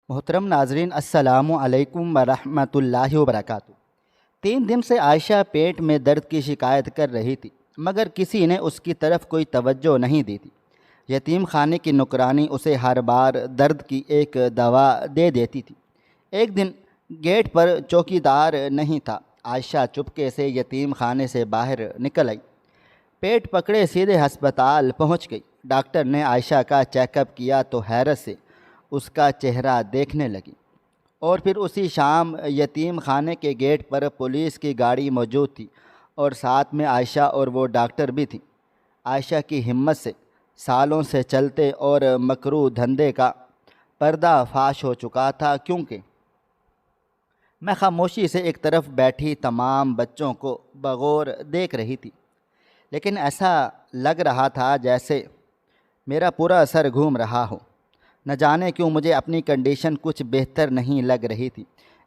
محترم ناظرین، السلام علیکم ورحمۃ اللہ وبرکاتہ۔ 3 دن سے عائشہ پیٹ میں درد کی شکایت کر رہی تھی، مگر کسی نے اس کی طرف کوئی توجہ نہیں دی تھی۔ یتیم خانے کی نوکرانی اسے ہر بار درد کی ایک دوا دے دیتی تھی۔ ایک دن گیٹ پر چوکیدار نہیں تھا۔ عائشہ چپکے سے یتیم خانے سے باہر نکل آئی، پیٹ پکڑے سیدھے ہسپتال پہنچ گئی۔ ڈاکٹر نے عائشہ کا چیک اپ کیا تو حیرت سے اس کا چہرہ دیکھنے لگی، اور پھر اسی شام یتیم خانے کے گیٹ پر پولیس کی گاڑی موجود تھی، اور ساتھ میں عائشہ اور وہ ڈاکٹر بھی تھی۔ عائشہ کی ہمت سے سالوں سے چلتے اور مکروہ دھندے کا پردہ فاش ہو چکا تھا، کیونکہ میں خاموشی سے ایک طرف بیٹھی تمام بچوں کو بغور دیکھ رہی تھی، لیکن ایسا لگ رہا تھا جیسے میرا پورا سر گھوم رہا ہو۔ نہ جانے کیوں مجھے اپنی کنڈیشن کچھ بہتر نہیں لگ رہی تھی۔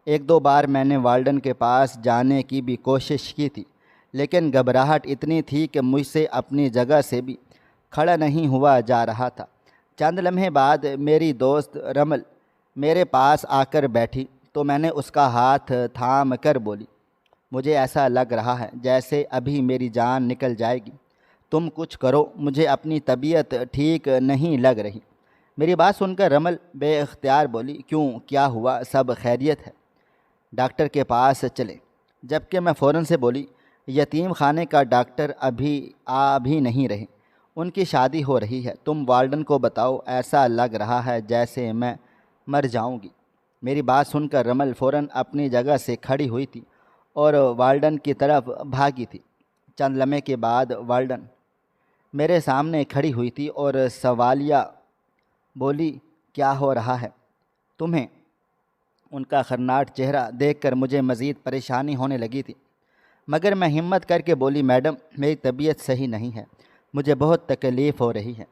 1-2 بار میں نے وارڈن کے پاس جانے کی بھی کوشش کی تھی، لیکن گھبراہٹ اتنی تھی کہ مجھ سے اپنی جگہ سے بھی کھڑا نہیں ہوا جا رہا تھا۔ چند لمحے بعد میری دوست رمل میرے پاس آ کر بیٹھی تو میں نے اس کا ہاتھ تھام کر بولی، مجھے ایسا لگ رہا ہے جیسے ابھی میری جان نکل جائے گی، تم کچھ کرو، مجھے اپنی طبیعت ٹھیک نہیں لگ رہی۔ میری بات سن کر رمل بے اختیار بولی، کیوں، کیا ہوا، سب خیریت ہے؟ ڈاکٹر کے پاس چلیں۔ جبکہ میں فوراً سے بولی، یتیم خانے کا ڈاکٹر ابھی آ بھی نہیں رہے، ان کی شادی ہو رہی ہے، تم وارڈن کو بتاؤ، ایسا لگ رہا ہے جیسے میں مر جاؤں گی۔ میری بات سن کر رمل فوراً اپنی جگہ سے کھڑی ہوئی تھی اور وارڈن کی طرف بھاگی تھی۔ چند لمحے کے بعد وارڈن میرے سامنے کھڑی ہوئی تھی اور سوالیہ بولی، کیا ہو رہا ہے تمہیں؟ ان کا خرناٹ چہرہ دیکھ کر مجھے مزید پریشانی ہونے لگی تھی، مگر میں ہمت کر کے بولی، میڈم میری طبیعت صحیح نہیں ہے، مجھے بہت تکلیف ہو رہی ہے۔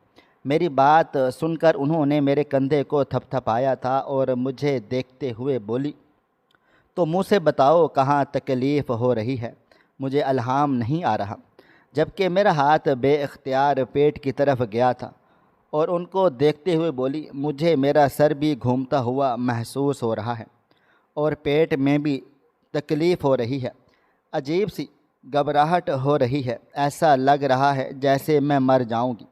میری بات سن کر انہوں نے میرے کندھے کو تھپتھپایا تھا اور مجھے دیکھتے ہوئے بولی، تو منہ سے بتاؤ کہاں تکلیف ہو رہی ہے، مجھے الہام نہیں آ رہا۔ جبکہ میرا ہاتھ بے اختیار پیٹ کی طرف گیا تھا اور ان کو دیکھتے ہوئے بولی، مجھے میرا سر بھی گھومتا ہوا محسوس ہو رہا ہے اور پیٹ میں بھی تکلیف ہو رہی ہے، عجیب سی گھبراہٹ ہو رہی ہے، ایسا لگ رہا ہے جیسے میں مر جاؤں گی۔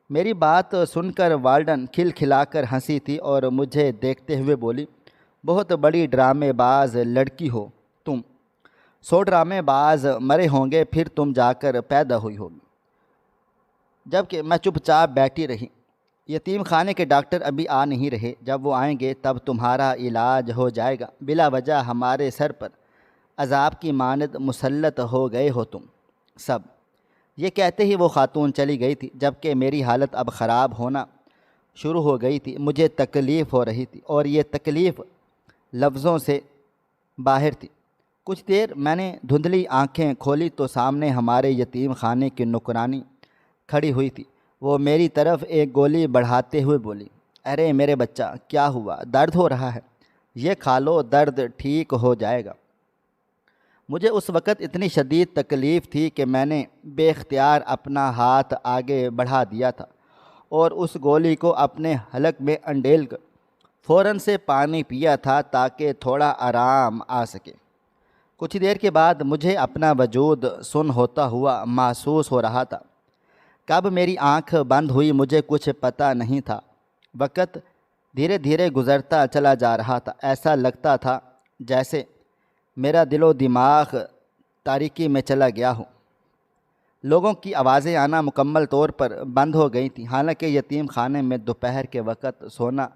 میری بات سن کر وارڈن کھلکھلا کر ہنسی تھی اور مجھے دیکھتے ہوئے بولی، بہت بڑی ڈرامے باز لڑکی ہو تم، 100 ڈرامے باز مرے ہوں گے پھر تم جا کر پیدا ہوئی ہوگی۔ جبکہ میں چپ چاپ بیٹھی رہی۔ یتیم خانے کے ڈاکٹر ابھی آ نہیں رہے، جب وہ آئیں گے تب تمہارا علاج ہو جائے گا، بلا وجہ ہمارے سر پر عذاب کی مانند مسلط ہو گئے ہو تم سب۔ یہ کہتے ہی وہ خاتون چلی گئی تھی، جبکہ میری حالت اب خراب ہونا شروع ہو گئی تھی۔ مجھے تکلیف ہو رہی تھی اور یہ تکلیف لفظوں سے باہر تھی۔ کچھ دیر میں نے دھندلی آنکھیں کھولی تو سامنے ہمارے یتیم خانے کی نوکرانی کھڑی ہوئی تھی۔ وہ میری طرف ایک گولی بڑھاتے ہوئے بولی، ارے میرے بچہ، کیا ہوا، درد ہو رہا ہے؟ یہ کھا لو، درد ٹھیک ہو جائے گا۔ مجھے اس وقت اتنی شدید تکلیف تھی کہ میں نے بے اختیار اپنا ہاتھ آگے بڑھا دیا تھا اور اس گولی کو اپنے حلق میں انڈیل کر فوراً سے پانی پیا تھا تاکہ تھوڑا آرام آ سکے۔ کچھ دیر کے بعد مجھے اپنا وجود سن ہوتا ہوا محسوس ہو رہا تھا۔ کب میری آنکھ بند ہوئی مجھے کچھ پتہ نہیں تھا۔ وقت دھیرے دھیرے گزرتا چلا جا رہا تھا، ایسا لگتا تھا جیسے میرا دل و دماغ تاریکی میں چلا گیا ہو۔ لوگوں کی آوازیں آنا مکمل طور پر بند ہو گئی تھیں، حالانکہ یتیم خانے میں دوپہر کے وقت سونا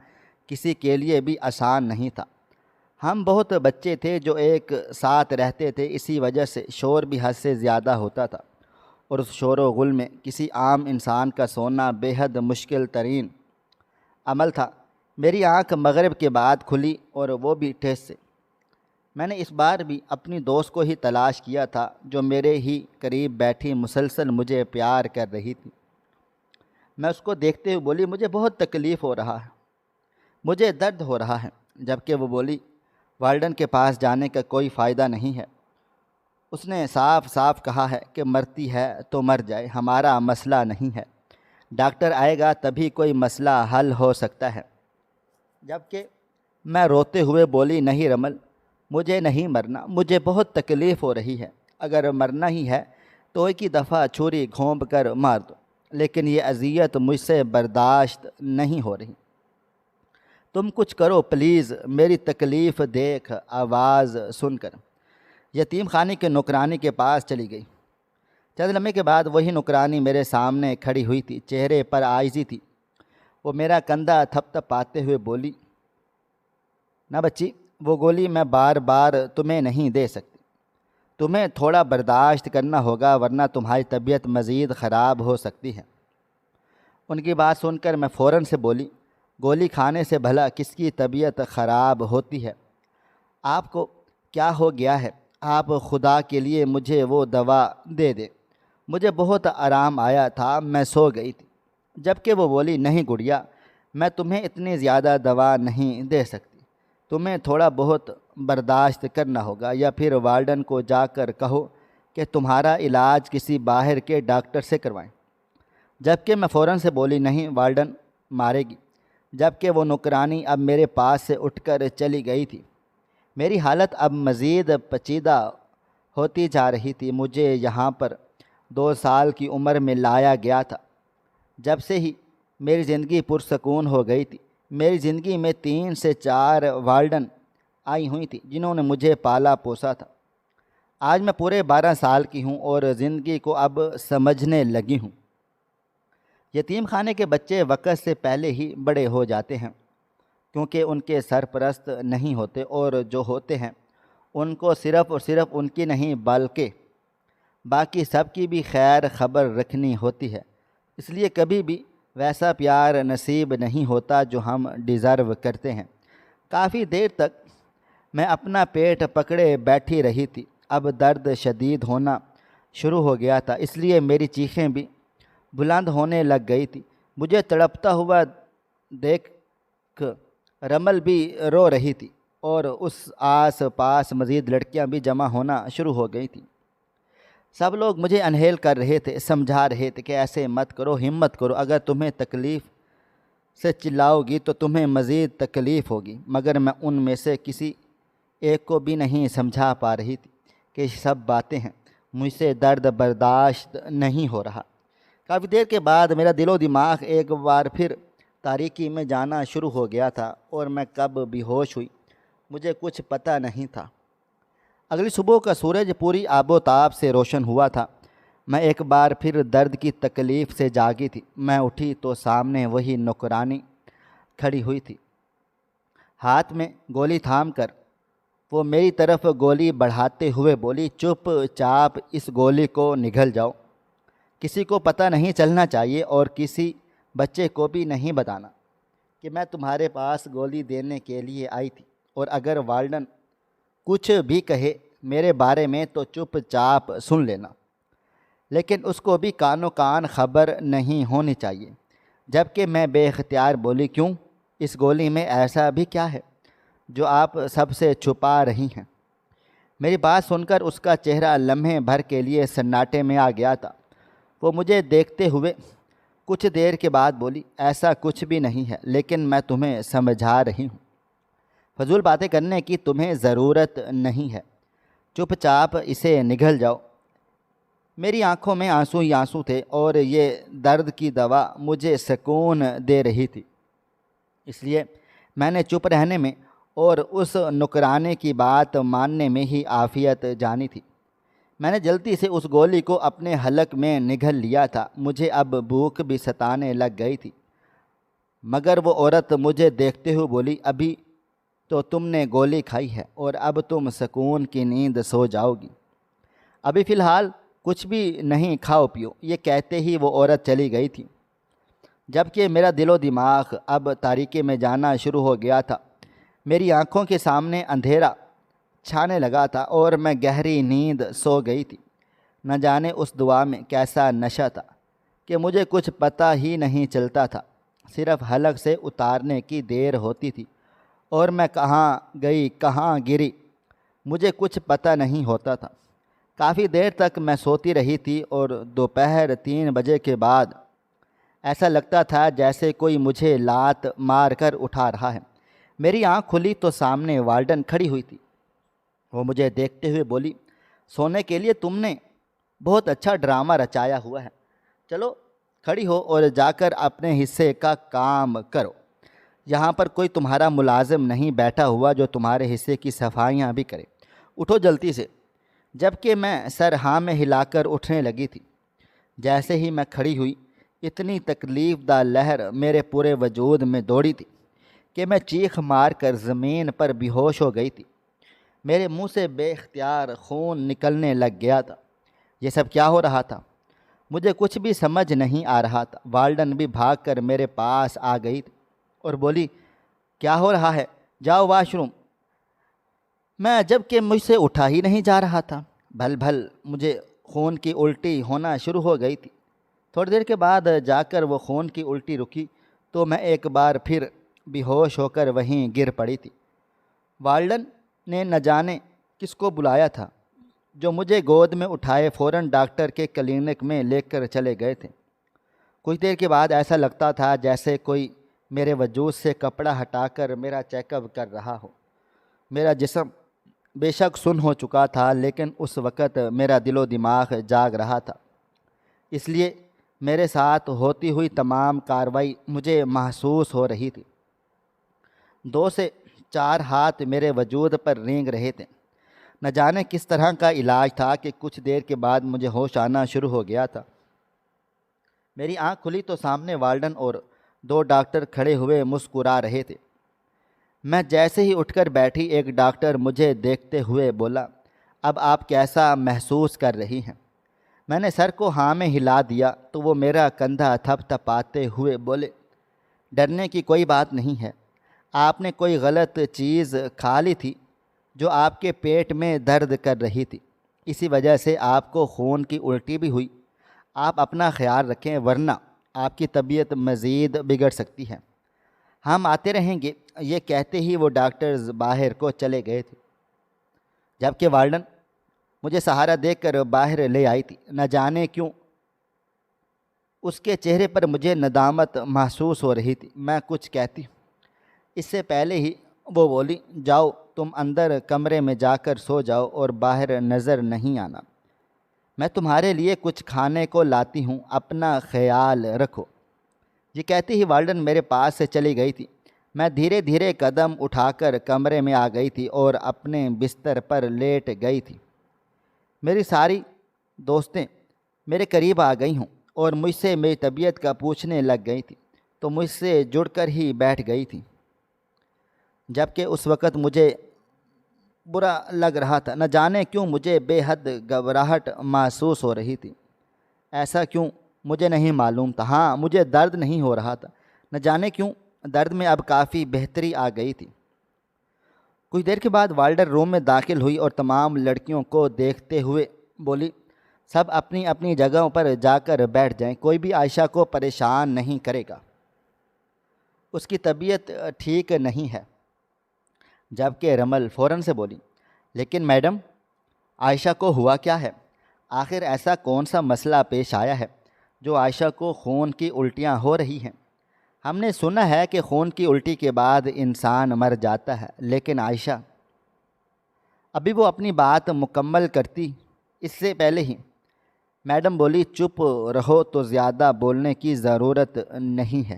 کسی کے لیے بھی آسان نہیں تھا۔ ہم بہت بچے تھے جو ایک ساتھ رہتے تھے، اسی وجہ سے شور بھی حد سے زیادہ ہوتا تھا، اور اس شور و غل میں کسی عام انسان کا سونا بے حد مشکل ترین عمل تھا۔ میری آنکھ مغرب کے بعد کھلی اور وہ بھی ٹھیس سے۔ میں نے اس بار بھی اپنی دوست کو ہی تلاش کیا تھا جو میرے ہی قریب بیٹھی مسلسل مجھے پیار کر رہی تھی۔ میں اس کو دیکھتے ہوئے بولی، مجھے بہت تکلیف ہو رہا ہے، مجھے درد ہو رہا ہے۔ جبکہ وہ بولی، وارڈن کے پاس جانے کا کوئی فائدہ نہیں ہے، اس نے صاف صاف کہا ہے کہ مرتی ہے تو مر جائے، ہمارا مسئلہ نہیں ہے، ڈاکٹر آئے گا تبھی کوئی مسئلہ حل ہو سکتا ہے۔ جبکہ میں روتے ہوئے بولی، نہیں رمل، مجھے نہیں مرنا، مجھے بہت تکلیف ہو رہی ہے، اگر مرنا ہی ہے تو ایک ہی دفعہ چھری گھونپ کر مار دو، لیکن یہ اذیت مجھ سے برداشت نہیں ہو رہی، تم کچھ کرو پلیز، میری تکلیف دیکھ، آواز سن کر یتیم خانے کے نوکرانی کے پاس چلی گئی۔ چند لمحے کے بعد وہی نوکرانی میرے سامنے کھڑی ہوئی تھی، چہرے پر عاجزی تھی۔ وہ میرا کندھا تھپ تھپاتے ہوئے بولی، نہ بچی، وہ گولی میں بار بار تمہیں نہیں دے سکتی، تمہیں تھوڑا برداشت کرنا ہوگا ورنہ تمہاری طبیعت مزید خراب ہو سکتی ہے۔ ان کی بات سن کر میں فوراً سے بولی، گولی کھانے سے بھلا کس کی طبیعت خراب ہوتی ہے؟ آپ کو کیا ہو گیا ہے؟ آپ خدا کے لیے مجھے وہ دوا دے دیں، مجھے بہت آرام آیا تھا، میں سو گئی تھی۔ جبکہ وہ بولی، نہیں گڑیا، میں تمہیں اتنی زیادہ دوا نہیں دے سکتی، تمہیں تھوڑا بہت برداشت کرنا ہوگا، یا پھر وارڈن کو جا کر کہو کہ تمہارا علاج کسی باہر کے ڈاکٹر سے کروائیں۔ جبکہ میں فوراً سے بولی، نہیں، وارڈن مارے گی۔ جبکہ وہ نوکرانی اب میرے پاس سے اٹھ کر چلی گئی تھی۔ میری حالت اب مزید پیچیدہ ہوتی جا رہی تھی۔ مجھے یہاں پر 2 سال کی عمر میں لایا گیا تھا، جب سے ہی میری زندگی پرسکون ہو گئی تھی۔ میری زندگی میں 3 سے 4 وارڈن آئی ہوئی تھی جنہوں نے مجھے پالا پوسا تھا۔ آج میں پورے 12 سال کی ہوں اور زندگی کو اب سمجھنے لگی ہوں۔ یتیم خانے کے بچے وقت سے پہلے ہی بڑے ہو جاتے ہیں، کیونکہ ان کے سرپرست نہیں ہوتے، اور جو ہوتے ہیں ان کو صرف اور صرف ان کی نہیں بلکہ باقی سب کی بھی خیر خبر رکھنی ہوتی ہے۔ اس لیے کبھی بھی ویسا پیار نصیب نہیں ہوتا جو ہم ڈیزرو کرتے ہیں۔ کافی دیر تک میں اپنا پیٹ پکڑے بیٹھی رہی تھی۔ اب درد شدید ہونا شروع ہو گیا تھا، اس لیے میری چیخیں بھی بلند ہونے لگ گئی تھی۔ مجھے تڑپتا ہوا دیکھ رمل بھی رو رہی تھی، اور اس آس پاس مزید لڑکیاں بھی جمع ہونا شروع ہو گئی تھیں۔ سب لوگ مجھے انہیل کر رہے تھے، سمجھا رہے تھے کہ ایسے مت کرو، ہمت کرو، اگر تمہیں تکلیف سے چلاؤ گی تو تمہیں مزید تکلیف ہوگی۔ مگر میں ان میں سے کسی ایک کو بھی نہیں سمجھا پا رہی تھی کہ یہ سب باتیں ہیں، مجھ سے درد برداشت نہیں ہو رہا۔ کافی دیر کے بعد میرا دل و دماغ ایک بار پھر تاریکی میں جانا شروع ہو گیا تھا، اور میں کب بے ہوش ہوئی مجھے کچھ پتہ نہیں تھا۔ اگلی صبح کا سورج پوری آب و تاب سے روشن ہوا تھا۔ میں ایک بار پھر درد کی تکلیف سے جاگی تھی۔ میں اٹھی تو سامنے وہی نوکرانی کھڑی ہوئی تھی، ہاتھ میں گولی تھام کر وہ میری طرف گولی بڑھاتے ہوئے بولی، چپ چاپ اس گولی کو نگل جاؤ، کسی کو پتہ نہیں چلنا چاہیے، اور کسی بچے کو بھی نہیں بتانا کہ میں تمہارے پاس گولی دینے کے لیے آئی تھی، اور اگر وارڈن کچھ بھی کہے میرے بارے میں تو چپ چاپ سن لینا، لیکن اس کو بھی کانوں کان خبر نہیں ہونی چاہیے۔ جبکہ میں بے اختیار بولی، کیوں؟ اس گولی میں ایسا بھی کیا ہے جو آپ سب سے چھپا رہی ہیں؟ میری بات سن کر اس کا چہرہ لمحے بھر کے لیے سناٹے میں آ گیا تھا۔ وہ مجھے دیکھتے ہوئے کچھ دیر کے بعد بولی، ایسا کچھ بھی نہیں ہے، لیکن میں تمہیں سمجھا رہی ہوں، فضول باتیں کرنے کی تمہیں ضرورت نہیں ہے، چپ چاپ اسے نگل جاؤ۔ میری آنکھوں میں آنسو ہی آنسو تھے، اور یہ درد کی دوا مجھے سکون دے رہی تھی، اس لیے میں نے چپ رہنے میں اور اس نکرانے کی بات ماننے میں ہی عافیت جانی تھی۔ میں نے جلدی سے اس گولی کو اپنے حلق میں نگل لیا تھا۔ مجھے اب بھوک بھی ستانے لگ گئی تھی، مگر وہ عورت مجھے دیکھتے ہوئے بولی، ابھی تو تم نے گولی کھائی ہے، اور اب تم سکون کی نیند سو جاؤ گی، ابھی فی الحال کچھ بھی نہیں کھاؤ پیو۔ یہ کہتے ہی وہ عورت چلی گئی تھی۔ جبکہ میرا دل و دماغ اب تاریکی میں جانا شروع ہو گیا تھا۔ میری آنکھوں کے سامنے اندھیرا چھانے لگا تھا، اور میں گہری نیند سو گئی تھی۔ نہ جانے اس دعا میں کیسا نشہ تھا کہ مجھے کچھ پتہ ہی نہیں چلتا تھا، صرف حلق سے اتارنے کی دیر ہوتی تھی، اور میں کہاں گئی کہاں گری مجھے کچھ پتہ نہیں ہوتا تھا۔ کافی دیر تک میں سوتی رہی تھی، اور دوپہر 3 بجے کے بعد ایسا لگتا تھا جیسے کوئی مجھے لات مار کر اٹھا رہا ہے۔ میری آنکھ کھلی تو سامنے وارڈن کھڑی ہوئی تھی۔ وہ مجھے دیکھتے ہوئے بولی، سونے کے لیے تم نے بہت اچھا ڈرامہ رچایا ہوا ہے، چلو کھڑی ہو اور جا کر اپنے حصے کا کام کرو۔ یہاں پر کوئی تمہارا ملازم نہیں بیٹھا ہوا جو تمہارے حصے کی صفائیاں بھی کرے، اٹھو جلدی سے۔ جب کہ میں سر ہاں میں ہلا کر اٹھنے لگی تھی، جیسے ہی میں کھڑی ہوئی اتنی تکلیف دہ لہر میرے پورے وجود میں دوڑی تھی کہ میں چیخ مار کر زمین پر بے ہوش ہو گئی تھی۔ میرے منہ سے بے اختیار خون نکلنے لگ گیا تھا۔ یہ سب کیا ہو رہا تھا؟ مجھے کچھ بھی سمجھ نہیں آ رہا تھا۔ وارڈن بھی بھاگ کر میرے پاس آ گئی تھی اور بولی، کیا ہو رہا ہے؟ جاؤ واش روم۔ میں جب کہ مجھ سے اٹھا ہی نہیں جا رہا تھا، بھل بھل مجھے خون کی الٹی ہونا شروع ہو گئی تھی۔ تھوڑی دیر کے بعد جا کر وہ خون کی الٹی رکی تو میں ایک بار پھر بے ہوش ہو کر وہیں گر پڑی تھی۔ وارڈن نے نہ جانے کس کو بلایا تھا جو مجھے گود میں اٹھائے فوراً ڈاکٹر کے کلینک میں لے کر چلے گئے تھے۔ کچھ دیر کے بعد ایسا لگتا تھا جیسے کوئی میرے وجود سے کپڑا ہٹا کر میرا چیک اپ کر رہا ہو۔ میرا جسم بے شک سن ہو چکا تھا، لیکن اس وقت میرا دل و دماغ جاگ رہا تھا، اس لیے میرے ساتھ ہوتی ہوئی تمام کارروائی مجھے محسوس ہو رہی تھی۔ 2 سے 4 ہاتھ میرے وجود پر رینگ رہے تھے۔ نہ جانے کس طرح کا علاج تھا کہ کچھ دیر کے بعد مجھے ہوش آنا شروع ہو گیا تھا۔ میری آنکھ کھلی تو سامنے وارڈن اور 2 ڈاکٹر کھڑے ہوئے مسکرا رہے تھے۔ میں جیسے ہی اٹھ کر بیٹھی، ایک ڈاکٹر مجھے دیکھتے ہوئے بولا، اب آپ کیسا محسوس کر رہی ہیں؟ میں نے سر کو ہاں میں ہلا دیا تو وہ میرا کندھا تھپ تھپاتے ہوئے بولے، ڈرنے کی کوئی بات نہیں ہے، آپ نے کوئی غلط چیز کھا لی تھی جو آپ کے پیٹ میں درد کر رہی تھی، اسی وجہ سے آپ کو خون کی الٹی بھی ہوئی۔ آپ اپنا خیال رکھیں ورنہ آپ کی طبیعت مزید بگڑ سکتی ہے، ہم آتے رہیں گے۔ یہ کہتے ہی وہ ڈاکٹرز باہر کو چلے گئے تھے، جبکہ وارڈن مجھے سہارا دے کر باہر لے آئی تھی۔ نہ جانے کیوں اس کے چہرے پر مجھے ندامت محسوس ہو رہی تھی۔ میں کچھ کہتی اس سے پہلے ہی وہ بولی، جاؤ تم اندر کمرے میں جا کر سو جاؤ اور باہر نظر نہیں آنا، میں تمہارے لیے کچھ کھانے کو لاتی ہوں، اپنا خیال رکھو۔ یہ کہتی ہی وارڈن میرے پاس سے چلی گئی تھی۔ میں دھیرے دھیرے قدم اٹھا کر کمرے میں آ گئی تھی اور اپنے بستر پر لیٹ گئی تھی۔ میری ساری دوستیں میرے قریب آ گئی ہوں اور مجھ سے میری طبیعت کا پوچھنے لگ گئی تھی تو مجھ سے جڑ کر ہی بیٹھ گئی تھی، جبکہ اس وقت مجھے برا لگ رہا تھا۔ نہ جانے کیوں مجھے بے حد گھبراہٹ محسوس ہو رہی تھی، ایسا کیوں مجھے نہیں معلوم تھا۔ ہاں، مجھے درد نہیں ہو رہا تھا، نہ جانے کیوں درد میں اب کافی بہتری آ گئی تھی۔ کچھ دیر کے بعد وارڈن روم میں داخل ہوئی اور تمام لڑکیوں کو دیکھتے ہوئے بولی، سب اپنی اپنی جگہوں پر جا کر بیٹھ جائیں، کوئی بھی عائشہ کو پریشان نہیں کرے گا، اس کی طبیعت ٹھیک نہیں ہے۔ جبکہ رمل فوراً سے بولی، لیکن میڈم عائشہ کو ہوا کیا ہے؟ آخر ایسا کون سا مسئلہ پیش آیا ہے جو عائشہ کو خون کی الٹیاں ہو رہی ہیں؟ ہم نے سنا ہے کہ خون کی الٹی کے بعد انسان مر جاتا ہے، لیکن عائشہ… ابھی وہ اپنی بات مکمل کرتی اس سے پہلے ہی میڈم بولی، چپ رہو، تو زیادہ بولنے کی ضرورت نہیں ہے،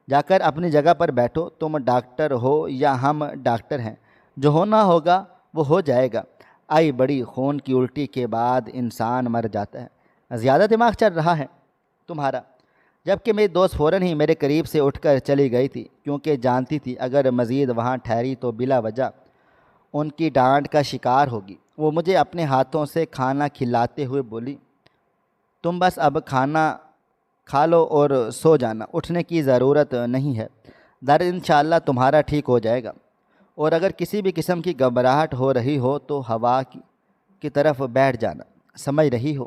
جا کر اپنی جگہ پر بیٹھو، تم ڈاکٹر ہو یا ہم ڈاکٹر ہیں، جو ہونا ہوگا وہ ہو جائے گا۔ آئی بڑی، خون کی الٹی کے بعد انسان مر جاتا ہے، زیادہ دماغ چل رہا ہے تمہارا۔ جبکہ میری دوست فوراً ہی میرے قریب سے اٹھ کر چلی گئی تھی، کیونکہ جانتی تھی اگر مزید وہاں ٹھہری تو بلا وجہ ان کی ڈانٹ کا شکار ہوگی۔ وہ مجھے اپنے ہاتھوں سے کھانا کھلاتے ہوئے بولی، تم بس اب کھانا کھا لو اور سو جانا، اٹھنے کی ضرورت نہیں ہے، درد انشاءاللہ تمہارا ٹھیک ہو جائے گا، اور اگر کسی بھی قسم کی گھبراہٹ ہو رہی ہو تو ہوا کی طرف بیٹھ جانا، سمجھ رہی ہو؟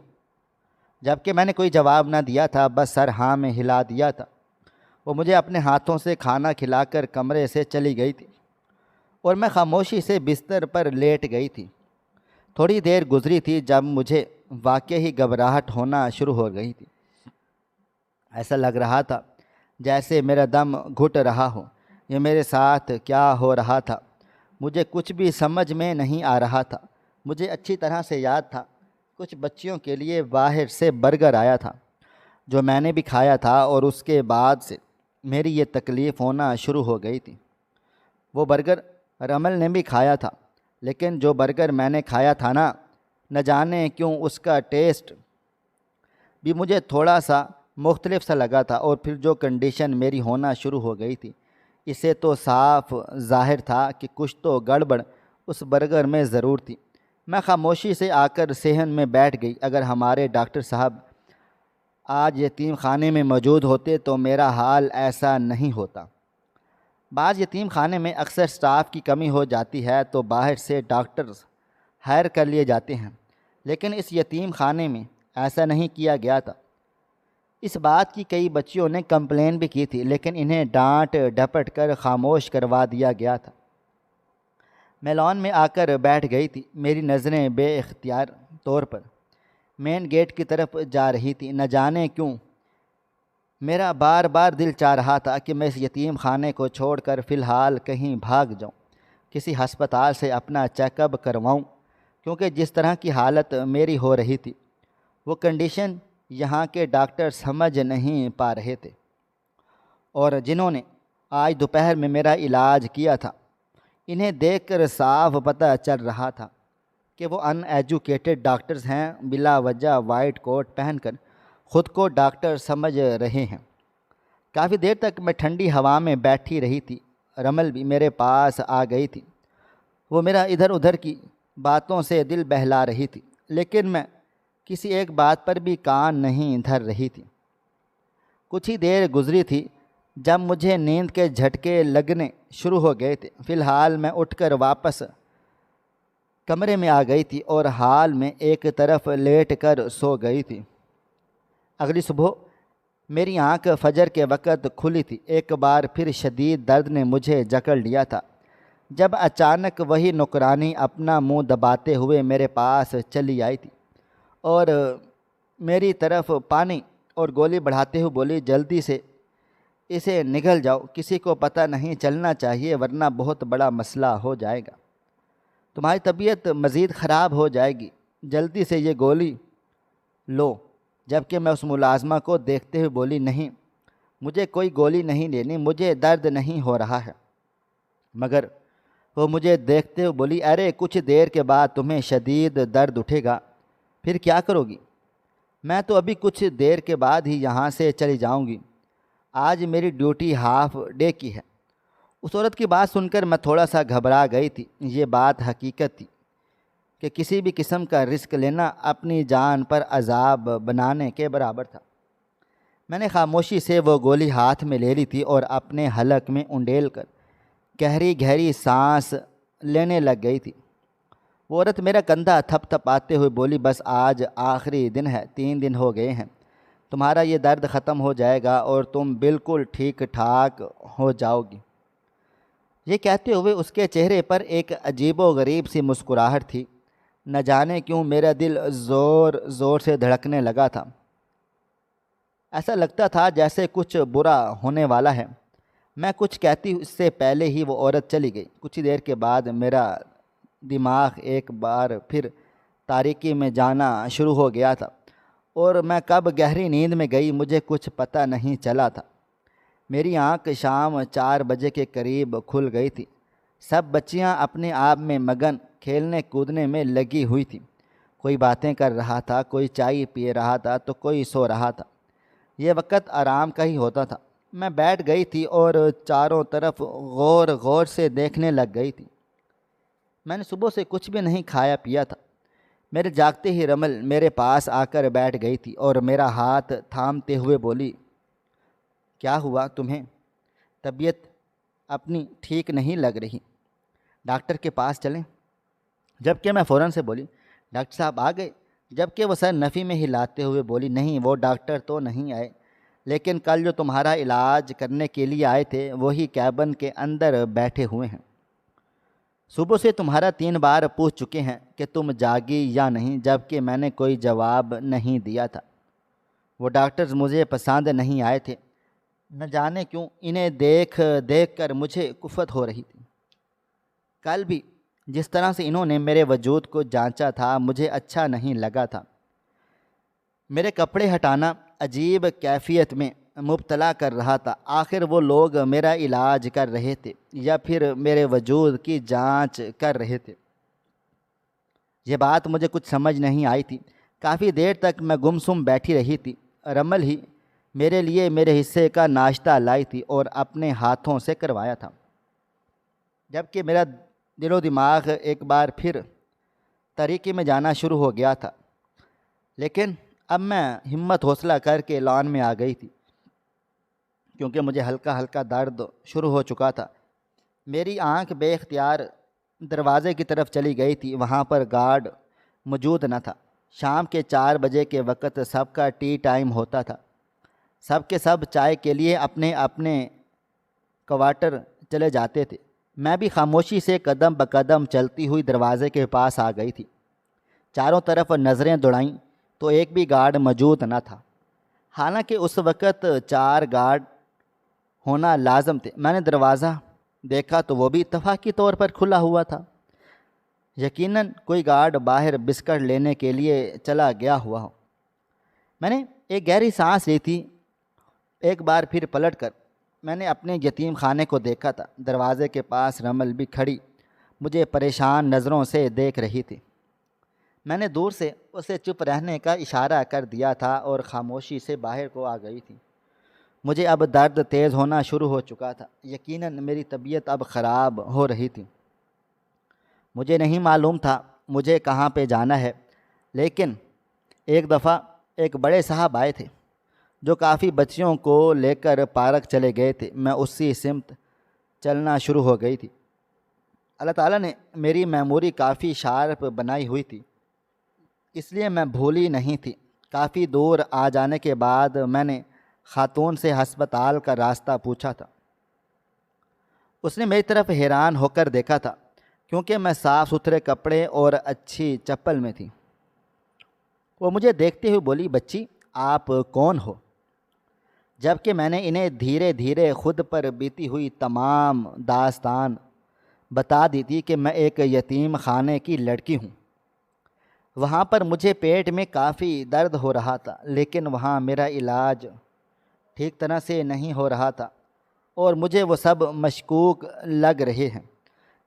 جبکہ میں نے کوئی جواب نہ دیا تھا، بس سر ہاں میں ہلا دیا تھا۔ وہ مجھے اپنے ہاتھوں سے کھانا کھلا کر کمرے سے چلی گئی تھی اور میں خاموشی سے بستر پر لیٹ گئی تھی۔ تھوڑی دیر گزری تھی جب مجھے واقعی گھبراہٹ ہونا شروع ہو گئی تھی۔ ایسا لگ رہا تھا جیسے میرا دم گھٹ رہا ہو، یہ میرے ساتھ کیا ہو رہا تھا؟ مجھے کچھ بھی سمجھ میں نہیں آ رہا تھا۔ مجھے اچھی طرح سے یاد تھا کچھ بچیوں کے لیے باہر سے برگر آیا تھا جو میں نے بھی کھایا تھا، اور اس کے بعد سے میری یہ تکلیف ہونا شروع ہو گئی تھی۔ وہ برگر رمل نے بھی کھایا تھا، لیکن جو برگر میں نے کھایا تھا نہ جانے کیوں اس کا ٹیسٹ بھی مجھے تھوڑا سا مختلف سا لگا تھا، اور پھر جو کنڈیشن میری ہونا شروع ہو گئی تھی، اسے تو صاف ظاہر تھا کہ کچھ تو گڑبڑ اس برگر میں ضرور تھی۔ میں خاموشی سے آ کر صحن میں بیٹھ گئی۔ اگر ہمارے ڈاکٹر صاحب آج یتیم خانے میں موجود ہوتے تو میرا حال ایسا نہیں ہوتا۔ بعض یتیم خانے میں اکثر سٹاف کی کمی ہو جاتی ہے تو باہر سے ڈاکٹرز ہائر کر لیے جاتے ہیں، لیکن اس یتیم خانے میں ایسا نہیں کیا گیا تھا۔ اس بات کی کئی بچیوں نے کمپلین بھی کی تھی، لیکن انہیں ڈانٹ ڈپٹ کر خاموش کروا دیا گیا تھا۔ میں لان میں آ کر بیٹھ گئی تھی۔ میری نظریں بے اختیار طور پر مین گیٹ کی طرف جا رہی تھی۔ نہ جانے کیوں میرا بار بار دل چاہ رہا تھا کہ میں اس یتیم خانے کو چھوڑ کر فی الحال کہیں بھاگ جاؤں، کسی ہسپتال سے اپنا چیک اپ کرواؤں، کیونکہ جس طرح کی حالت میری ہو رہی تھی وہ کنڈیشن یہاں کے ڈاکٹر سمجھ نہیں پا رہے تھے، اور جنہوں نے آج دوپہر میں میرا علاج کیا تھا انہیں دیکھ کر صاف پتہ چل رہا تھا کہ وہ ان ایجوکیٹڈ ڈاکٹرز ہیں، بلا وجہ وائٹ کوٹ پہن کر خود کو ڈاکٹر سمجھ رہے ہیں۔ کافی دیر تک میں ٹھنڈی ہوا میں بیٹھی رہی تھی۔ رمل بھی میرے پاس آ گئی تھی۔ وہ میرا ادھر ادھر کی باتوں سے دل بہلا رہی تھی، لیکن میں کسی ایک بات پر بھی کان نہیں دھر رہی تھی۔ کچھ ہی دیر گزری تھی جب مجھے نیند کے جھٹکے لگنے شروع ہو گئے تھے۔ فی الحال میں اٹھ کر واپس کمرے میں آ گئی تھی اور حال میں ایک طرف لیٹ کر سو گئی تھی۔ اگلی صبح میری آنکھ فجر کے وقت کھلی تھی۔ ایک بار پھر شدید درد نے مجھے جکڑ لیا تھا جب اچانک وہی نوکرانی اپنا منہ دباتے ہوئے میرے پاس چلی آئی تھی اور میری طرف پانی اور گولی بڑھاتے ہوئے بولی، جلدی سے اسے نگل جاؤ، کسی کو پتہ نہیں چلنا چاہیے ورنہ بہت بڑا مسئلہ ہو جائے گا، تمہاری طبیعت مزید خراب ہو جائے گی، جلدی سے یہ گولی لو۔ جبکہ میں اس ملازمہ کو دیکھتے ہوئے بولی، نہیں، مجھے کوئی گولی نہیں لینی، مجھے درد نہیں ہو رہا ہے۔ مگر وہ مجھے دیکھتے ہوئے بولی، ارے کچھ دیر کے بعد تمہیں شدید درد اٹھے گا، پھر کیا کرو گی؟ میں تو ابھی کچھ دیر کے بعد ہی یہاں سے چلی جاؤں گی، آج میری ڈیوٹی ہاف ڈے کی ہے۔ اس عورت کی بات سن کر میں تھوڑا سا گھبرا گئی تھی۔ یہ بات حقیقت تھی کہ کسی بھی قسم کا رسک لینا اپنی جان پر عذاب بنانے کے برابر تھا۔ میں نے خاموشی سے وہ گولی ہاتھ میں لے لی تھی اور اپنے حلق میں انڈیل کر گہری گہری سانس لینے لگ گئی تھی۔ وہ عورت میرا کندھا تھپ تھپاتے ہوئے بولی، بس آج آخری دن ہے، 3 دن ہو گئے ہیں، تمہارا یہ درد ختم ہو جائے گا اور تم بالکل ٹھیک ٹھاک ہو جاؤ گی۔ یہ کہتے ہوئے اس کے چہرے پر ایک عجیب و غریب سی مسکراہٹ تھی۔ نہ جانے کیوں میرا دل زور زور سے دھڑکنے لگا تھا۔ ایسا لگتا تھا جیسے کچھ برا ہونے والا ہے۔ میں کچھ کہتی اس سے پہلے ہی وہ عورت چلی گئی۔ کچھ دیر کے بعد میرا دماغ ایک بار پھر تاریکی میں جانا شروع ہو گیا تھا، اور میں کب گہری نیند میں گئی مجھے کچھ پتہ نہیں چلا تھا۔ میری آنکھ شام 4 بجے کے قریب کھل گئی تھی۔ سب بچیاں اپنے آپ میں مگن کھیلنے کودنے میں لگی ہوئی تھیں۔ کوئی باتیں کر رہا تھا، کوئی چائے پی رہا تھا تو کوئی سو رہا تھا۔ یہ وقت آرام کا ہی ہوتا تھا۔ میں بیٹھ گئی تھی اور چاروں طرف غور غور سے دیکھنے لگ گئی تھی۔ میں نے صبح سے کچھ بھی نہیں کھایا پیا تھا۔ میرے جاگتے ہی رمل میرے پاس آ کر بیٹھ گئی تھی اور میرا ہاتھ تھامتے ہوئے بولی، کیا ہوا تمہیں؟ طبیعت اپنی ٹھیک نہیں لگ رہی، ڈاکٹر کے پاس چلیں؟ جبکہ میں فوراً سے بولی، ڈاکٹر صاحب آ گئے؟ جبکہ وہ سر نفی میں ہلاتے ہوئے بولی، نہیں، وہ ڈاکٹر تو نہیں آئے، لیکن کل جو تمہارا علاج کرنے کے لیے آئے تھے وہی کیبن کے اندر بیٹھے ہوئے ہیں۔ صبح سے تمہارا 3 بار پوچھ چکے ہیں کہ تم جاگی یا نہیں، جبکہ میں نے کوئی جواب نہیں دیا تھا۔ وہ ڈاکٹرز مجھے پسند نہیں آئے تھے، نہ جانے کیوں انہیں دیکھ دیکھ کر مجھے کفت ہو رہی تھی۔ کل بھی جس طرح سے انہوں نے میرے وجود کو جانچا تھا مجھے اچھا نہیں لگا تھا۔ میرے کپڑے ہٹانا عجیب کیفیت میں مبتلا کر رہا تھا۔ آخر وہ لوگ میرا علاج کر رہے تھے یا پھر میرے وجود کی جانچ کر رہے تھے؟ یہ بات مجھے کچھ سمجھ نہیں آئی تھی۔ کافی دیر تک میں گمسم بیٹھی رہی تھی۔ رمل ہی میرے لیے میرے حصے کا ناشتہ لائی تھی اور اپنے ہاتھوں سے کروایا تھا، جبکہ میرا دل و دماغ ایک بار پھر طریقے میں جانا شروع ہو گیا تھا۔ لیکن اب میں ہمت حوصلہ کر کے لان میں آ گئی تھی، کیونکہ مجھے ہلکا ہلکا درد شروع ہو چکا تھا۔ میری آنکھ بے اختیار دروازے کی طرف چلی گئی تھی۔ وہاں پر گارڈ موجود نہ تھا۔ شام کے 4 بجے کے وقت سب کا ٹی ٹائم ہوتا تھا۔ سب کے سب چائے کے لیے اپنے اپنے کوارٹر چلے جاتے تھے۔ میں بھی خاموشی سے قدم بقدم چلتی ہوئی دروازے کے پاس آ گئی تھی۔ چاروں طرف نظریں دوڑائیں تو ایک بھی گارڈ موجود نہ تھا، حالانکہ اس وقت 4 گارڈ ہونا لازم تھے۔ میں نے دروازہ دیکھا تو وہ بھی اتفاقی طور پر کھلا ہوا تھا۔ یقیناً کوئی گارڈ باہر بسکٹ لینے کے لیے چلا گیا ہوا ہو۔ میں نے ایک گہری سانس لی تھی۔ ایک بار پھر پلٹ کر میں نے اپنے یتیم خانے کو دیکھا تھا۔ دروازے کے پاس رمل بھی کھڑی مجھے پریشان نظروں سے دیکھ رہی تھی۔ میں نے دور سے اسے چپ رہنے کا اشارہ کر دیا تھا اور خاموشی سے باہر کو آ گئی تھی۔ مجھے اب درد تیز ہونا شروع ہو چکا تھا۔ یقیناً میری طبیعت اب خراب ہو رہی تھی۔ مجھے نہیں معلوم تھا مجھے کہاں پہ جانا ہے، لیکن ایک دفعہ ایک بڑے صاحب آئے تھے جو کافی بچیوں کو لے کر پارک چلے گئے تھے۔ میں اسی سمت چلنا شروع ہو گئی تھی۔ اللہ تعالیٰ نے میری میموری کافی شارپ بنائی ہوئی تھی، اس لیے میں بھولی نہیں تھی۔ کافی دور آ جانے کے بعد میں نے خاتون سے ہسپتال کا راستہ پوچھا تھا۔ اس نے میری طرف حیران ہو کر دیکھا تھا، کیونکہ میں صاف ستھرے کپڑے اور اچھی چپل میں تھی۔ وہ مجھے دیکھتے ہوئے بولی، بچی آپ کون ہو؟ جبکہ میں نے انہیں دھیرے دھیرے خود پر بیتی ہوئی تمام داستان بتا دی تھی کہ میں ایک یتیم خانے کی لڑکی ہوں۔ وہاں پر مجھے پیٹ میں کافی درد ہو رہا تھا، لیکن وہاں میرا علاج ٹھیک طرح سے نہیں ہو رہا تھا اور مجھے وہ سب مشکوک لگ رہے ہیں۔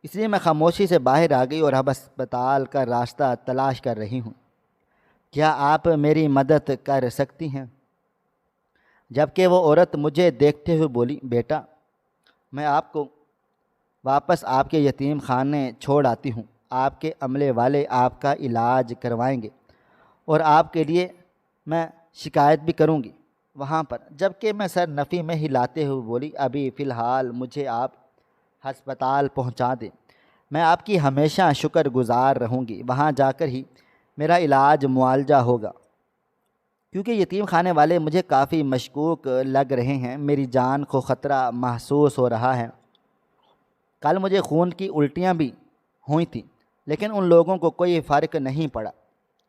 اس لیے میں خاموشی سے باہر آ گئی اور اب ہسپتال کا راستہ تلاش کر رہی ہوں۔ کیا آپ میری مدد کر سکتی ہیں؟ جبکہ وہ عورت مجھے دیکھتے ہوئے بولی، بیٹا میں آپ کو واپس آپ کے یتیم خانے چھوڑ آتی ہوں۔ آپ کے عملے والے آپ کا علاج کروائیں گے اور آپ کے لیے میں شکایت بھی کروں گی وہاں پر۔ جبکہ میں سر نفی میں ہلاتے ہوئے بولی، ابھی فی الحال مجھے آپ ہسپتال پہنچا دیں، میں آپ کی ہمیشہ شکر گزار رہوں گی۔ وہاں جا کر ہی میرا علاج معالجہ ہوگا، کیونکہ یتیم خانے والے مجھے کافی مشکوک لگ رہے ہیں۔ میری جان کو خطرہ محسوس ہو رہا ہے۔ کل مجھے خون کی الٹیاں بھی ہوئی تھیں، لیکن ان لوگوں کو کوئی فرق نہیں پڑا۔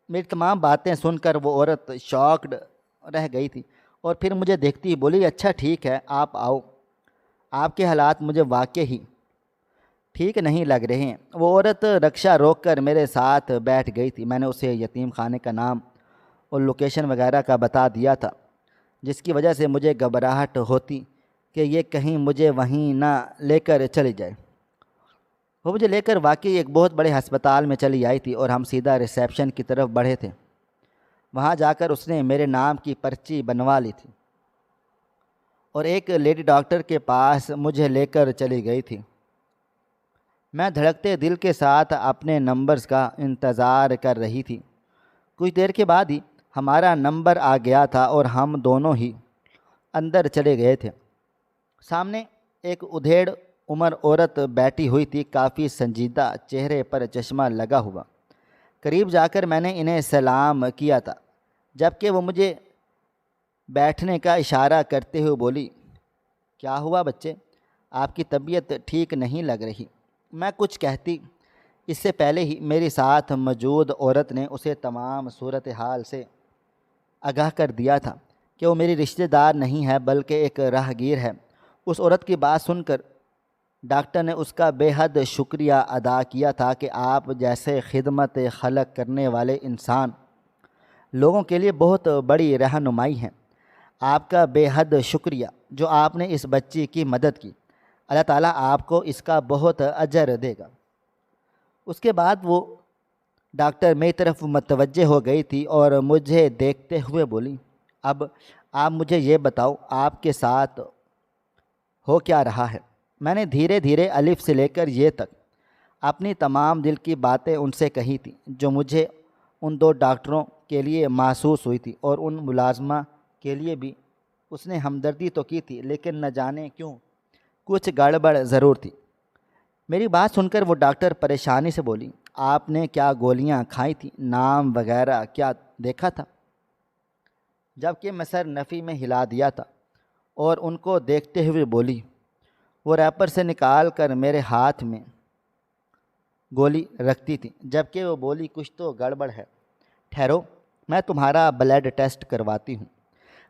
میری تمام باتیں سن کر وہ عورت شاکڈ رہ گئی تھی اور پھر مجھے دیکھتی بولی، اچھا ٹھیک ہے، آپ آؤ، آپ کے حالات مجھے واقعی ٹھیک نہیں لگ رہے ہیں۔ وہ عورت رکشہ روک کر میرے ساتھ بیٹھ گئی تھی۔ میں نے اسے یتیم خانے کا نام اور لوکیشن وغیرہ کا بتا دیا تھا، جس کی وجہ سے مجھے گھبراہٹ ہوتی کہ یہ کہیں مجھے وہیں نہ لے کر چلی جائے۔ وہ مجھے لے کر واقعی ایک بہت بڑے ہسپتال میں چلی آئی تھی اور ہم سیدھا ریسیپشن کی طرف بڑھے تھے۔ وہاں جا کر اس نے میرے نام کی پرچی بنوا لی تھی اور ایک لیڈی ڈاکٹر کے پاس مجھے لے کر چلی گئی تھی۔ میں دھڑکتے دل کے ساتھ اپنے نمبرز کا انتظار کر رہی تھی۔ کچھ دیر کے بعد ہی ہمارا نمبر آ گیا تھا اور ہم دونوں ہی اندر چلے گئے تھے۔ سامنے ایک ادھیڑ عمر عورت بیٹھی ہوئی تھی، کافی سنجیدہ، چہرے پر چشمہ لگا ہوا۔ قریب جا کر میں نے انہیں سلام کیا تھا، جبکہ وہ مجھے بیٹھنے کا اشارہ کرتے ہوئے بولی، کیا ہوا بچے، آپ کی طبیعت ٹھیک نہیں لگ رہی۔ میں کچھ کہتی اس سے پہلے ہی میری ساتھ موجود عورت نے اسے تمام صورتحال سے آگاہ کر دیا تھا کہ وہ میری رشتہ دار نہیں ہے بلکہ ایک راہگیر ہے۔ اس عورت کی بات سن کر ڈاکٹر نے اس کا بے حد شکریہ ادا کیا تھا کہ آپ جیسے خدمت خلق کرنے والے انسان لوگوں کے لیے بہت بڑی رہنمائی ہیں۔ آپ کا بے حد شکریہ جو آپ نے اس بچی کی مدد کی، اللہ تعالیٰ آپ کو اس کا بہت اجر دے گا۔ اس کے بعد وہ ڈاکٹر میری طرف متوجہ ہو گئی تھی اور مجھے دیکھتے ہوئے بولی، اب آپ مجھے یہ بتاؤ آپ کے ساتھ ہو کیا رہا ہے؟ میں نے دھیرے دھیرے الف سے لے کر یہ تک اپنی تمام دل کی باتیں ان سے کہی تھیں جو مجھے ان دو ڈاکٹروں کے لیے محسوس ہوئی تھی، اور ان ملازمہ کے لیے بھی اس نے ہمدردی تو کی تھی، لیکن نہ جانے کیوں کچھ گڑبڑ ضرور تھی۔ میری بات سن کر وہ ڈاکٹر پریشانی سے بولی، آپ نے کیا گولیاں کھائی تھیں؟ نام وغیرہ کیا دیکھا تھا؟ جبکہ میں سر نفی میں ہلا دیا تھا اور ان کو دیکھتے ہوئے بولی، وہ ریپر سے نکال کر میرے ہاتھ میں گولی رکھتی تھی، جبکہ وہ بولی، کچھ تو گڑبڑ ہے، ٹھہرو میں تمہارا بلڈ ٹیسٹ کرواتی ہوں۔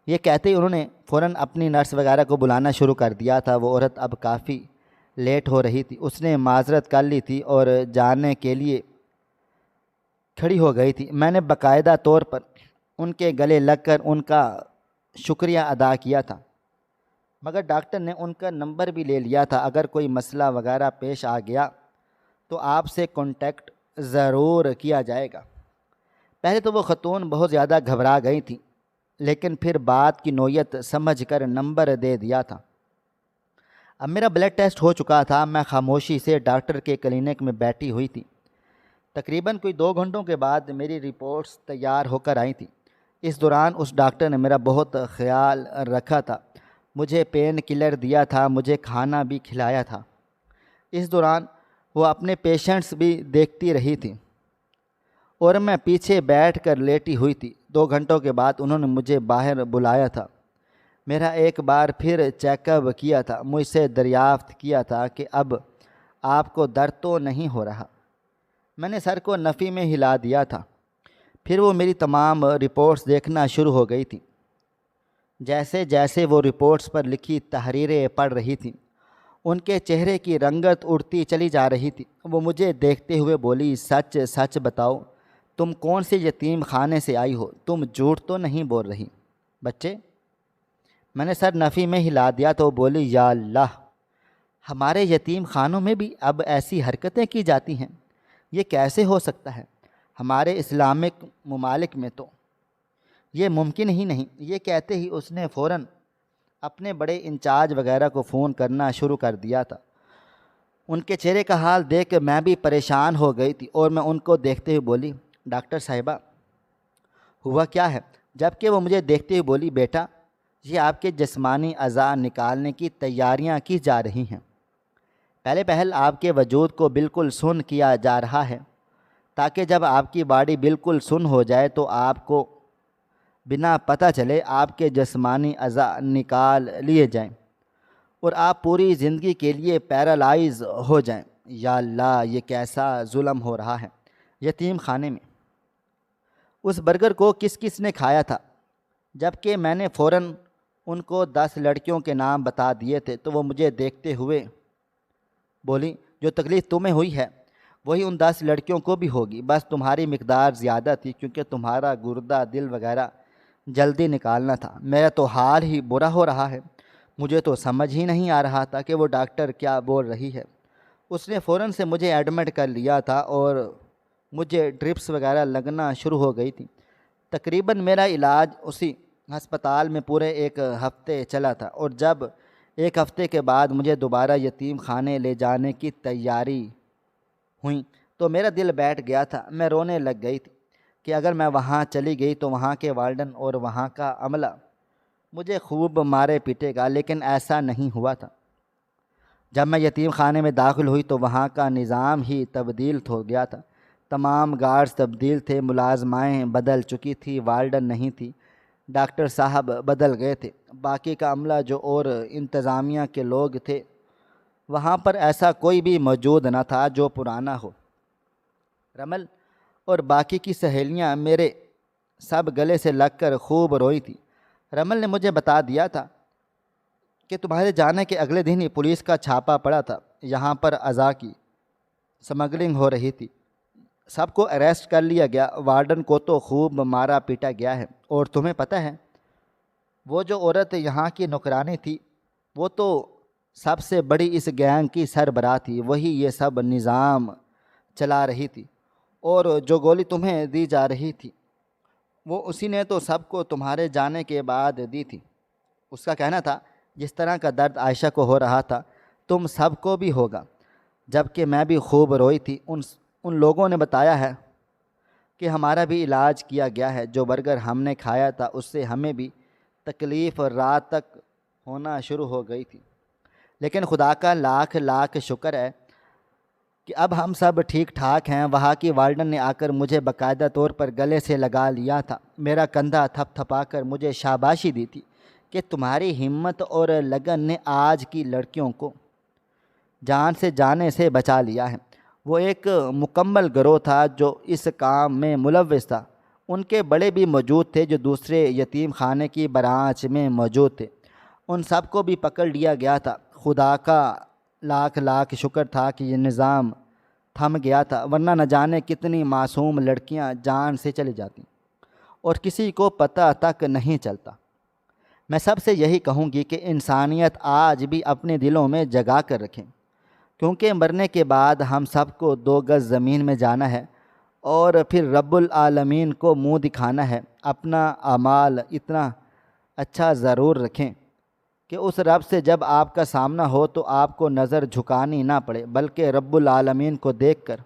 یہ کہتے ہی انہوں نے فوراً اپنی نرس وغیرہ کو بلانا شروع کر دیا تھا۔ وہ عورت اب کافی لیٹ ہو رہی تھی، اس نے معذرت کر لی تھی اور جانے کے لیے کھڑی ہو گئی تھی۔ میں نے باقاعدہ طور پر ان کے گلے لگ کر ان کا شکریہ ادا کیا تھا، مگر ڈاکٹر نے ان کا نمبر بھی لے لیا تھا، اگر کوئی مسئلہ وغیرہ پیش آ گیا تو آپ سے کانٹیکٹ ضرور کیا جائے گا۔ پہلے تو وہ خاتون بہت زیادہ گھبرا گئی تھیں، لیکن پھر بات کی نوعیت سمجھ کر نمبر دے دیا تھا۔ اب میرا بلڈ ٹیسٹ ہو چکا تھا، میں خاموشی سے ڈاکٹر کے کلینک میں بیٹھی ہوئی تھی۔ تقریباً کوئی 2 گھنٹوں کے بعد میری رپورٹس تیار ہو کر آئی تھیں۔ اس دوران اس ڈاکٹر نے میرا بہت خیال رکھا تھا، مجھے پین کلر دیا تھا، مجھے کھانا بھی کھلایا تھا۔ اس دوران وہ اپنے پیشنٹس بھی دیکھتی رہی تھی اور میں پیچھے بیٹھ کر لیٹی ہوئی تھی۔ 2 گھنٹوں کے بعد انہوں نے مجھے باہر بلایا تھا، میرا ایک بار پھر چیک اپ کیا تھا، مجھ سے دریافت کیا تھا کہ اب آپ کو درد تو نہیں ہو رہا؟ میں نے سر کو نفی میں ہلا دیا تھا۔ پھر وہ میری تمام رپورٹس دیکھنا شروع ہو گئی تھی۔ جیسے جیسے وہ رپورٹس پر لکھی تحریریں پڑھ رہی تھیں، ان کے چہرے کی رنگت اڑتی چلی جا رہی تھی۔ وہ مجھے دیکھتے ہوئے بولی، سچ سچ بتاؤ تم کون سے یتیم خانے سے آئی ہو؟ تم جھوٹ تو نہیں بول رہی؟ بچے؟ میں نے سر نفی میں ہلا دیا تو وہ بولی، یا اللہ، ہمارے یتیم خانوں میں بھی اب ایسی حرکتیں کی جاتی ہیں؟ یہ کیسے ہو سکتا ہے؟ ہمارے اسلامک ممالک میں تو یہ ممکن ہی نہیں۔ یہ کہتے ہی اس نے فوراً اپنے بڑے انچارج وغیرہ کو فون کرنا شروع کر دیا تھا۔ ان کے چہرے کا حال دیکھ کر میں بھی پریشان ہو گئی تھی اور میں ان کو دیکھتے ہوئے بولی، ڈاکٹر صاحبہ ہوا کیا ہے؟ جبکہ وہ مجھے دیکھتے ہوئے بولی، بیٹا یہ آپ کے جسمانی اعضاء نکالنے کی تیاریاں کی جا رہی ہیں۔ پہلے پہل آپ کے وجود کو بالکل سن کیا جا رہا ہے، تاکہ جب آپ کی باڈی بالکل سن ہو جائے تو آپ کو بنا پتہ چلے آپ کے جسمانی اعضاء نکال لیے جائیں اور آپ پوری زندگی کے لیے پیرالائز ہو جائیں۔ یا اللہ، یہ کیسا ظلم ہو رہا ہے یتیم خانے میں۔ اس برگر کو کس کس نے کھایا تھا؟ جبکہ میں نے فوراً ان کو 10 لڑکیوں کے نام بتا دیے تھے تو وہ مجھے دیکھتے ہوئے بولی، جو تکلیف تمہیں ہوئی ہے وہی ان 10 لڑکیوں کو بھی ہوگی، بس تمہاری مقدار زیادہ تھی کیونکہ تمہارا گردہ دل وغیرہ جلدی نکالنا تھا۔ میرا تو حال ہی برا ہو رہا ہے، مجھے تو سمجھ ہی نہیں آ رہا تھا کہ وہ ڈاکٹر کیا بول رہی ہے۔ اس نے فوراً سے مجھے ایڈمٹ کر لیا تھا اور مجھے ڈرپس وغیرہ لگنا شروع ہو گئی تھی۔ تقریباً میرا علاج اسی ہسپتال میں پورے 1 ہفتے چلا تھا، اور جب 1 ہفتے کے بعد مجھے دوبارہ یتیم خانے لے جانے کی تیاری ہوئی تو میرا دل بیٹھ گیا تھا۔ میں رونے لگ گئی تھی کہ اگر میں وہاں چلی گئی تو وہاں کے وارڈن اور وہاں کا عملہ مجھے خوب مارے پیٹے گا، لیکن ایسا نہیں ہوا تھا۔ جب میں یتیم خانے میں داخل ہوئی تو وہاں کا نظام ہی تبدیل ہو گیا تھا۔ تمام گارڈز تبدیل تھے، ملازمائیں بدل چکی تھی، وارڈن نہیں تھی، ڈاکٹر صاحب بدل گئے تھے، باقی کا عملہ جو اور انتظامیہ کے لوگ تھے وہاں پر ایسا کوئی بھی موجود نہ تھا جو پرانا ہو۔ رمل اور باقی کی سہیلیاں میرے سب گلے سے لگ کر خوب روئی تھی۔ رمل نے مجھے بتا دیا تھا کہ تمہارے جانے کے اگلے دن ہی پولیس کا چھاپا پڑا تھا، یہاں پر اعضاء کی سمگلنگ ہو رہی تھی، سب کو اریسٹ کر لیا گیا، وارڈن کو تو خوب مارا پیٹا گیا ہے، اور تمہیں پتہ ہے وہ جو عورت یہاں کی نوکرانی تھی وہ تو سب سے بڑی اس گینگ کی سربراہ تھی، وہی یہ سب نظام چلا رہی تھی، اور جو گولی تمہیں دی جا رہی تھی وہ اسی نے تو سب کو تمہارے جانے کے بعد دی تھی۔ اس کا کہنا تھا جس طرح کا درد عائشہ کو ہو رہا تھا تم سب کو بھی ہوگا، جبکہ میں بھی خوب روئی تھی۔ ان لوگوں نے بتایا ہے کہ ہمارا بھی علاج کیا گیا ہے، جو برگر ہم نے کھایا تھا اس سے ہمیں بھی تکلیف رات تک ہونا شروع ہو گئی تھی، لیکن خدا کا لاکھ لاکھ شکر ہے کہ اب ہم سب ٹھیک ٹھاک ہیں۔ وہاں کی وارڈن نے آ کر مجھے باقاعدہ طور پر گلے سے لگا لیا تھا، میرا کندھا تھپ تھپا کر مجھے شاباشی دی تھی کہ تمہاری ہمت اور لگن نے آج کی لڑکیوں کو جان سے جانے سے بچا لیا ہے۔ وہ ایک مکمل گروہ تھا جو اس کام میں ملوث تھا، ان کے بڑے بھی موجود تھے جو دوسرے یتیم خانے کی برانچ میں موجود تھے، ان سب کو بھی پکڑ لیا گیا تھا۔ خدا کا لاکھ لاکھ شکر تھا کہ یہ نظام تھم گیا تھا، ورنہ نہ جانے کتنی معصوم لڑکیاں جان سے چلی جاتی اور کسی کو پتہ تک نہیں چلتا۔ میں سب سے یہی کہوں گی کہ انسانیت آج بھی اپنے دلوں میں جگا کر رکھیں، کیونکہ مرنے کے بعد ہم سب کو 2 گز زمین میں جانا ہے اور پھر رب العالمین کو منہ دکھانا ہے۔ اپنا اعمال اتنا اچھا ضرور رکھیں کہ اس رب سے جب آپ کا سامنا ہو تو آپ کو نظر جھکانی نہ پڑے، بلکہ رب العالمین کو دیکھ کر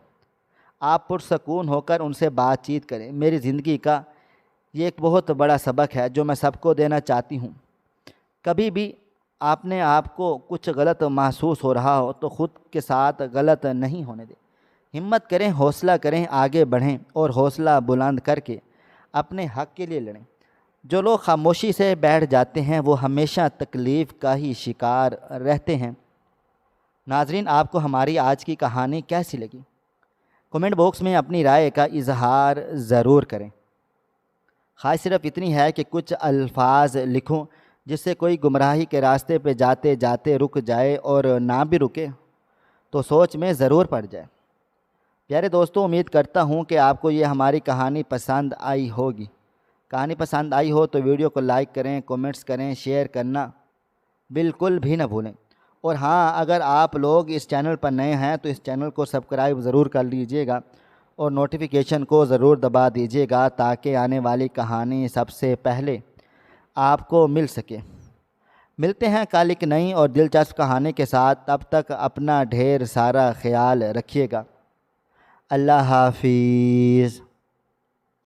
آپ پرسکون ہو کر ان سے بات چیت کریں۔ میری زندگی کا یہ ایک بہت بڑا سبق ہے جو میں سب کو دینا چاہتی ہوں۔ کبھی بھی آپ نے آپ کو کچھ غلط محسوس ہو رہا ہو تو خود کے ساتھ غلط نہیں ہونے دیں، ہمت کریں، حوصلہ کریں، آگے بڑھیں اور حوصلہ بلند کر کے اپنے حق کے لیے لڑیں۔ جو لوگ خاموشی سے بیٹھ جاتے ہیں وہ ہمیشہ تکلیف کا ہی شکار رہتے ہیں۔ ناظرین، آپ کو ہماری آج کی کہانی کیسی لگی؟ کمنٹ باکس میں اپنی رائے کا اظہار ضرور کریں۔ خواہش صرف اتنی ہے کہ کچھ الفاظ لکھوں جس سے کوئی گمراہی کے راستے پہ جاتے جاتے رک جائے، اور نہ بھی رکے تو سوچ میں ضرور پڑ جائے۔ پیارے دوستو، امید کرتا ہوں کہ آپ کو یہ ہماری کہانی پسند آئی ہوگی۔ کہانی پسند آئی ہو تو ویڈیو کو لائک کریں، کومنٹس کریں، شیئر کرنا بالکل بھی نہ بھولیں، اور ہاں، اگر آپ لوگ اس چینل پر نئے ہیں تو اس چینل کو سبسکرائب ضرور کر لیجئے گا اور نوٹیفیکیشن کو ضرور دبا دیجئے گا تاکہ آنے والی کہانی سب سے پہلے آپ کو مل سکے۔ ملتے ہیں کل ایک نئی اور دلچسپ کہانی کے ساتھ، تب تک اپنا ڈھیر سارا خیال رکھیے گا۔ اللہ حافظ۔